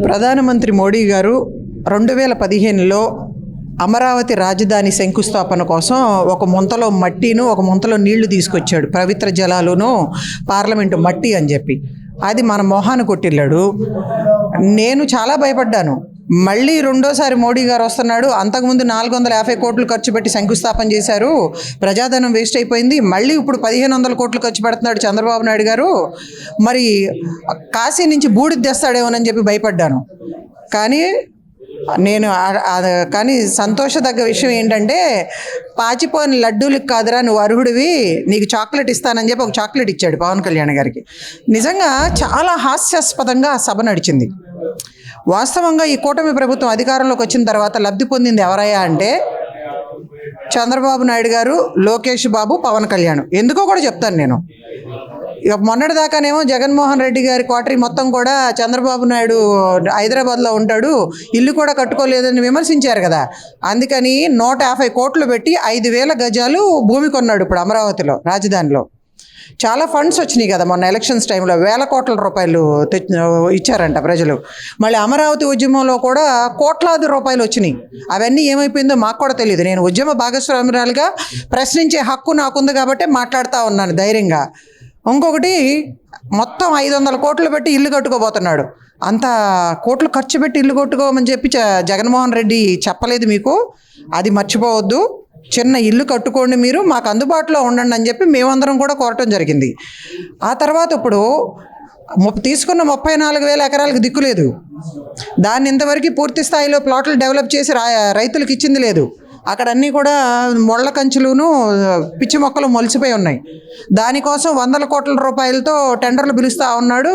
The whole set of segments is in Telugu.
ప్రధానమంత్రి మోడీ గారు 2015లో అమరావతి రాజధాని శంకుస్థాపన కోసం ఒక ముంతలో మట్టిను ఒక ముంతలో నీళ్లు తీసుకొచ్చాడు. పవిత్ర జలాలును పార్లమెంటు మట్టి అని చెప్పి అది మన మొహాన్ని కొట్టిల్లాడు. నేను చాలా భయపడ్డాను. మళ్ళీ రెండోసారి మోడీ గారు వస్తున్నాడు, అంతకుముందు 450 కోట్లు ఖర్చు పెట్టి శంకుస్థాపన చేశారు, ప్రజాధనం వేస్ట్ అయిపోయింది, మళ్ళీ ఇప్పుడు 1500 కోట్లు ఖర్చు పెడుతున్నాడు చంద్రబాబు నాయుడు గారు, మరి కాశీ నుంచి బూడిద తెస్తాడేమోనని చెప్పి భయపడ్డాను. కానీ సంతోషదగ్గ విషయం ఏంటంటే, పాచిపోయిన లడ్డూలకు కాదురా నువ్వు అర్హుడివి, నీకు చాక్లెట్ ఇస్తానని చెప్పి ఒక చాక్లెట్ ఇచ్చాడు పవన్ కళ్యాణ్ గారికి. నిజంగా చాలా హాస్యాస్పదంగా ఆ సభ నడిచింది. వాస్తవంగా ఈ కూటమి ప్రభుత్వం అధికారంలోకి వచ్చిన తర్వాత లబ్ధి పొందింది ఎవరయ్యా అంటే చంద్రబాబు నాయుడు గారు, లోకేష్ బాబు, పవన్ కళ్యాణ్. ఎందుకో కూడా చెప్తాను నేను. ఇక మొన్నటి దాకానేమో జగన్మోహన్ రెడ్డి గారి క్వార్టరీ మొత్తం కూడా చంద్రబాబు నాయుడు హైదరాబాద్లో ఉంటాడు, ఇల్లు కూడా కట్టుకోలేదని విమర్శించారు కదా. అందుకని 150 కోట్లు పెట్టి 5000 గజాలు భూమి కొన్నాడు ఇప్పుడు అమరావతిలో రాజధానిలో. చాలా ఫండ్స్ వచ్చినాయి కదా మొన్న ఎలక్షన్స్ టైంలో, 1000 కోట్ల రూపాయలు ఇచ్చారంట ప్రజలు. మళ్ళీ అమరావతి ఉద్యమంలో కూడా కోట్లాది రూపాయలు వచ్చినాయి. అవన్నీ ఏమైపోయిందో మాకు కూడా తెలియదు. నేను ఉద్యమ భాగస్వామ్యురాలుగా ప్రశ్నించే హక్కు నాకుంది కాబట్టి మాట్లాడుతూ ఉన్నాను ధైర్యంగా. ఇంకొకటి, మొత్తం 500 కోట్లు పెట్టి ఇల్లు కట్టుకోబోతున్నాడు. అంత కోట్లు ఖర్చు పెట్టి ఇల్లు కట్టుకోమని చెప్పి జగన్మోహన్ రెడ్డి చెప్పలేదు మీకు, అది మర్చిపోవద్దు. చిన్న ఇల్లు కట్టుకోండి, మీరు మాకు అందుబాటులో ఉండండి అని చెప్పి మేమందరం కూడా కోరటం జరిగింది. ఆ తర్వాత ఇప్పుడు తీసుకున్న 34,000 ఎకరాలకు దిక్కులేదు. దాన్ని ఇంతవరకు పూర్తి స్థాయిలో ప్లాట్లు డెవలప్ చేసి రైతులకు ఇచ్చింది లేదు. అక్కడ అన్నీ కూడా ముళ్ళ కంచులును పిచ్చి మొక్కలు మొలిసిపోయి ఉన్నాయి. దానికోసం 100 కోట్ల రూపాయలతో టెండర్లు పిలుస్తూ ఉన్నాడు.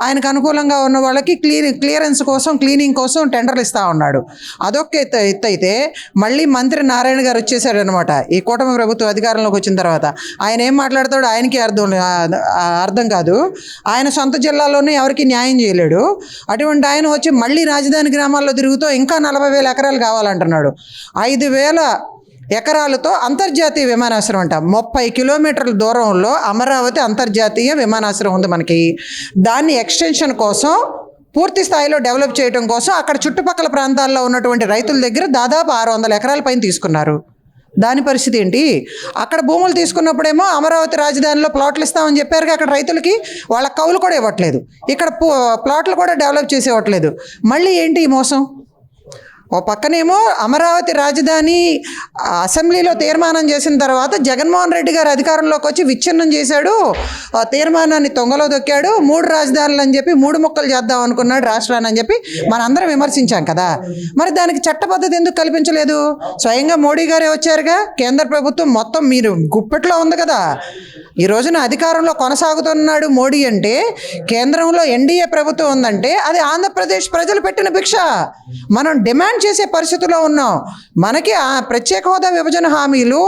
ఆయనకు అనుకూలంగా ఉన్న వాళ్ళకి క్లియరెన్స్ కోసం, క్లీనింగ్ కోసం టెండర్లు ఇస్తూ ఉన్నాడు. అదొక ఎత్తు అయితే మళ్ళీ మంత్రి నారాయణ గారు వచ్చేసాడు అనమాట ఈ కూటమి ప్రభుత్వం అధికారంలోకి వచ్చిన తర్వాత. ఆయన ఏం మాట్లాడతాడో ఆయనకి అర్థం కాదు. ఆయన సొంత జిల్లాలోనే ఎవరికి న్యాయం చేయలేడు. అటువంటి ఆయన వచ్చి మళ్ళీ రాజధాని గ్రామాల్లో తిరుగుతూ ఇంకా 40,000 ఎకరాలు కావాలంటున్నాడు. 5,000 ఎకరాలతో అంతర్జాతీయ విమానాశ్రయం అంట. 30 కిలోమీటర్ల దూరంలో అమరావతి అంతర్జాతీయ విమానాశ్రయం ఉంది మనకి. దాన్ని ఎక్స్టెన్షన్ కోసం, పూర్తి స్థాయిలో డెవలప్ చేయడం కోసం అక్కడ చుట్టుపక్కల ప్రాంతాల్లో ఉన్నటువంటి రైతుల దగ్గర దాదాపు 600 ఎకరాల పైన తీసుకున్నారు. దాని పరిస్థితి ఏంటి? అక్కడ భూములు తీసుకున్నప్పుడేమో అమరావతి రాజధానిలో ప్లాట్లు ఇస్తామని చెప్పారు, అక్కడ రైతులకి వాళ్ళ కౌలు కూడా ఇవ్వట్లేదు, ఇక్కడ ప్లాట్లు కూడా డెవలప్ చేసి ఇవ్వట్లేదు. మళ్ళీ ఏంటి ఈ మోసం? ఓ పక్కనేమో అమరావతి రాజధాని అసెంబ్లీలో తీర్మానం చేసిన తర్వాత జగన్మోహన్ రెడ్డి గారు అధికారంలోకి వచ్చి విచ్ఛిన్నం చేశాడు, తీర్మానాన్ని తొంగలో దొక్కాడు, 3 రాజధానులు అని చెప్పి 3 ముక్కలు చేద్దాం అనుకున్నాడు రాష్ట్రాన్ని అని చెప్పి మనందరం విమర్శించాం కదా. మరి దానికి చట్టపద్ధతి ఎందుకు కల్పించలేదు? స్వయంగా మోడీ గారే వచ్చారుగా. కేంద్ర ప్రభుత్వం మొత్తం మీరు గుప్పెట్లో ఉంది కదా. ఈ రోజున అధికారంలో కొనసాగుతున్నాడు మోడీ అంటే, కేంద్రంలో ఎన్డీఏ ప్రభుత్వం ఉందంటే అది ఆంధ్రప్రదేశ్ ప్రజలు పెట్టిన భిక్ష. మనం డిమాండ్ చేసే పరిస్థితుల్లో ఉన్నాం. మనకి ఆ ప్రత్యేక హోదా, విభజన హామీలు,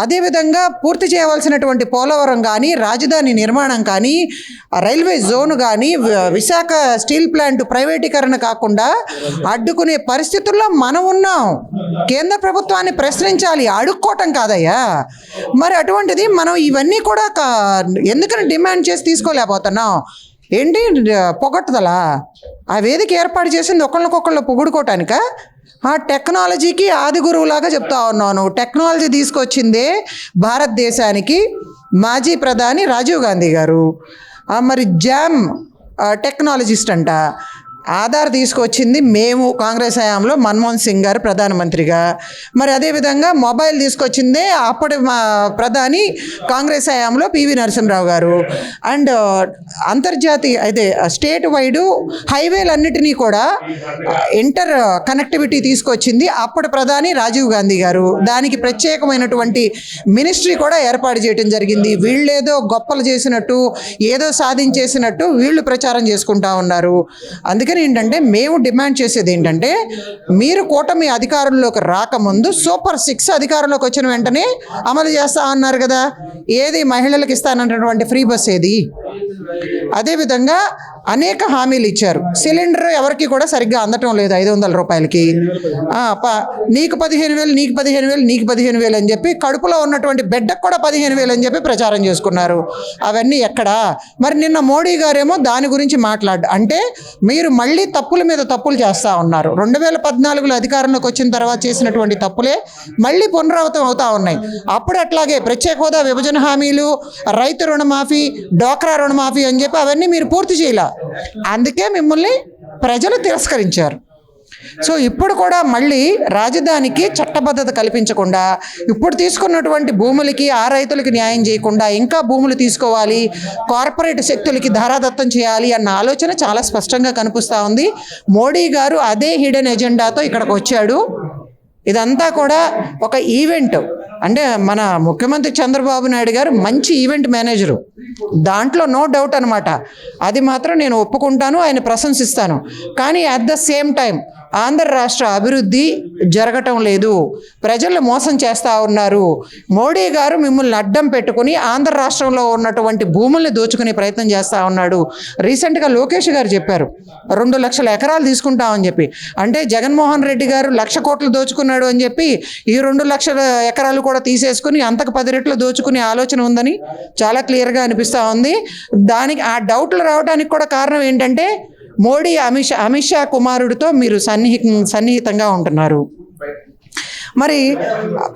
అదేవిధంగా పూర్తి చేయవలసినటువంటి పోలవరం కానీ, రాజధాని నిర్మాణం కానీ, రైల్వే జోన్ కానీ, విశాఖ స్టీల్ ప్లాంట్ ప్రైవేటీకరణ కాకుండా అడ్డుకునే పరిస్థితుల్లో మనం ఉన్నాం. కేంద్ర ప్రభుత్వాన్ని ప్రశ్నించాలి, అడుక్కోవటం కాదయ్యా. మరి అటువంటిది మనం ఇవన్నీ కూడా ఎందుకని డిమాండ్ చేసి తీసుకోలేకపోతున్నాం? ఏంటి పొగట్టుదలా? ఆ వేదిక ఏర్పాటు చేసింది ఒకళ్ళకొకళ్ళు పొగుడుకోవటానిక? ఆ టెక్నాలజీకి ఆది గురువులాగా చెప్తా ఉన్నాను. టెక్నాలజీ తీసుకొచ్చిందే భారతదేశానికి మాజీ ప్రధాని రాజీవ్ గాంధీ గారు. మరి జామ్ టెక్నాలజిస్ట్ అంట. ఆధార్ తీసుకొచ్చింది మేము కాంగ్రెస్ హయాంలో మన్మోహన్ సింగ్ గారు ప్రధానమంత్రిగా. మరి అదేవిధంగా మొబైల్ తీసుకొచ్చిందే అప్పటి ప్రధాని కాంగ్రెస్ హయాంలో పివి నరసింహరావు గారు. అండ్ అంతర్జాతీయ అయితే స్టేట్ వైడ్ హైవేలన్నిటినీ కూడా ఇంటర్ కనెక్టివిటీ తీసుకొచ్చింది అప్పటి ప్రధాని రాజీవ్ గాంధీ గారు. దానికి ప్రత్యేకమైనటువంటి మినిస్ట్రీ కూడా ఏర్పాటు చేయడం జరిగింది. వీళ్ళేదో గొప్పలు చేసినట్టు, ఏదో సాధించేసినట్టు వీళ్ళు ప్రచారం చేసుకుంటా ఉన్నారు. అందుకని ఏంటంటే మేము డిమాండ్ చేసేది ఏంటంటే, మీరు కూటమి అధికారంలోకి రాకముందు సూపర్ 6 అధికారంలోకి వచ్చిన వెంటనే అమలు చేస్తా అన్నారు కదా. ఏది మహిళలకు ఇస్తానన్నటువంటి ఫ్రీ బస్ ఏది? అదేవిధంగా అనేక హామీలు ఇచ్చారు. సిలిండర్ ఎవరికి కూడా సరిగ్గా అందటం లేదు 500 రూపాయలకి. నీకు 15,000, నీకు 15,000, నీకు 15,000 అని చెప్పి కడుపులో ఉన్నటువంటి బిడ్డకు కూడా 15,000 అని చెప్పి ప్రచారం చేసుకున్నారు. అవన్నీ ఎక్కడా? మరి నిన్న మోడీ గారేమో దాని గురించి అంటే మీరు మళ్ళీ తప్పుల మీద తప్పులు చేస్తూ ఉన్నారు. 2014లో అధికారంలోకి వచ్చిన తర్వాత చేసినటువంటి తప్పులే మళ్ళీ పునరావృతం అవుతూ ఉన్నాయి. అప్పుడు అట్లాగే ప్రత్యేక హోదా, విభజన హామీలు, రైతు రుణమాఫీ, డోక్రా రుణమాఫీ అని చెప్పి అవన్నీ మీరు పూర్తి చేయాల. అందుకే మిమ్మల్ని ప్రజలు తిరస్కరించారు. సో ఇప్పుడు కూడా మళ్ళీ రాజధానికి చట్టబద్ధత కల్పించకుండా, ఇప్పుడు తీసుకున్నటువంటి భూములకి ఆ రైతులకి న్యాయం చేయకుండా ఇంకా భూములు తీసుకోవాలి, కార్పొరేట్ శక్తులకి ధారాదత్తం చేయాలి అన్న ఆలోచన చాలా స్పష్టంగా కనిపిస్తూ ఉంది. మోడీ గారు అదే హిడెన్ ఎజెండాతో ఇక్కడికి వచ్చాడు. ఇదంతా కూడా ఒక ఈవెంట్. అంటే మన ముఖ్యమంత్రి చంద్రబాబు నాయుడు గారు మంచి ఈవెంట్ మేనేజరు, దాంట్లో నో డౌట్ అనమాట. అది మాత్రం నేను ఒప్పుకుంటాను, ఆయన ప్రశంసిస్తాను. కానీ at the same time Andhra రాష్ట్ర అభివృద్ధి జరగటం లేదు, ప్రజలు మోసం చేస్తూ ఉన్నారు. మోడీ గారు మిమ్మల్ని అడ్డం పెట్టుకుని ఆంధ్ర రాష్ట్రంలో ఉన్నటువంటి భూముల్ని దోచుకునే ప్రయత్నం చేస్తూ ఉన్నాడు. రీసెంట్గా లోకేష్ గారు చెప్పారు 2 లక్షల ఎకరాలు తీసుకుంటామని చెప్పి. అంటే జగన్మోహన్ రెడ్డి గారు 1,00,000 కోట్లు దోచుకున్నాడు అని చెప్పి ఈ 2 లక్షల ఎకరాలు కూడా తీసేసుకుని అంతకు 10 రెట్లు దోచుకునే ఆలోచన ఉందని చాలా క్లియర్గా అనిపిస్తూ ఉంది. దానికి ఆ డౌట్లు రావడానికి కూడా కారణం ఏంటంటే మోడీ అమిత్ షా కుమారుడితో మీరు సన్నిహితంగా ఉంటున్నారు. మరి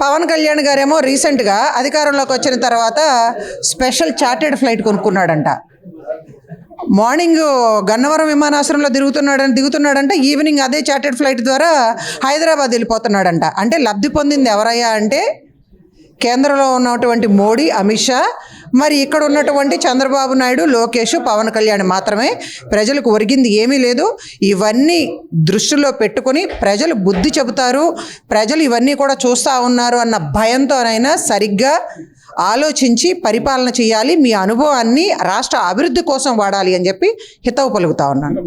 పవన్ కళ్యాణ్ గారేమో రీసెంట్గా అధికారంలోకి వచ్చిన తర్వాత స్పెషల్ చార్టెడ్ ఫ్లైట్ కొనుక్కున్నాడంట. మార్నింగ్ గన్నవరం విమానాశ్రయంలో దిగుతున్నాడంట, ఈవినింగ్ అదే చార్టెడ్ ఫ్లైట్ ద్వారా హైదరాబాద్ వెళ్ళిపోతున్నాడంట. అంటే లబ్ధి పొందింది ఎవరయ్యా అంటే కేంద్రంలో ఉన్నటువంటి మోడీ, అమిత్ షా, మరి ఇక్కడ ఉన్నటువంటి చంద్రబాబు నాయుడు, లోకేష్, పవన్ కళ్యాణ్ మాత్రమే. ప్రజలకు ఒరిగింది ఏమీ లేదు. ఇవన్నీ దృష్టిలో పెట్టుకొని ప్రజలు బుద్ధి చెబుతారు, ప్రజలు ఇవన్నీ కూడా చూస్తూ ఉన్నారు అన్న భయంతోనైనా సరిగ్గా ఆలోచించి పరిపాలన చేయాలి, మీ అనుభవాన్ని రాష్ట్ర అభివృద్ధి కోసం వాడాలి అని చెప్పి హితవు పలుకుతా ఉన్నాను.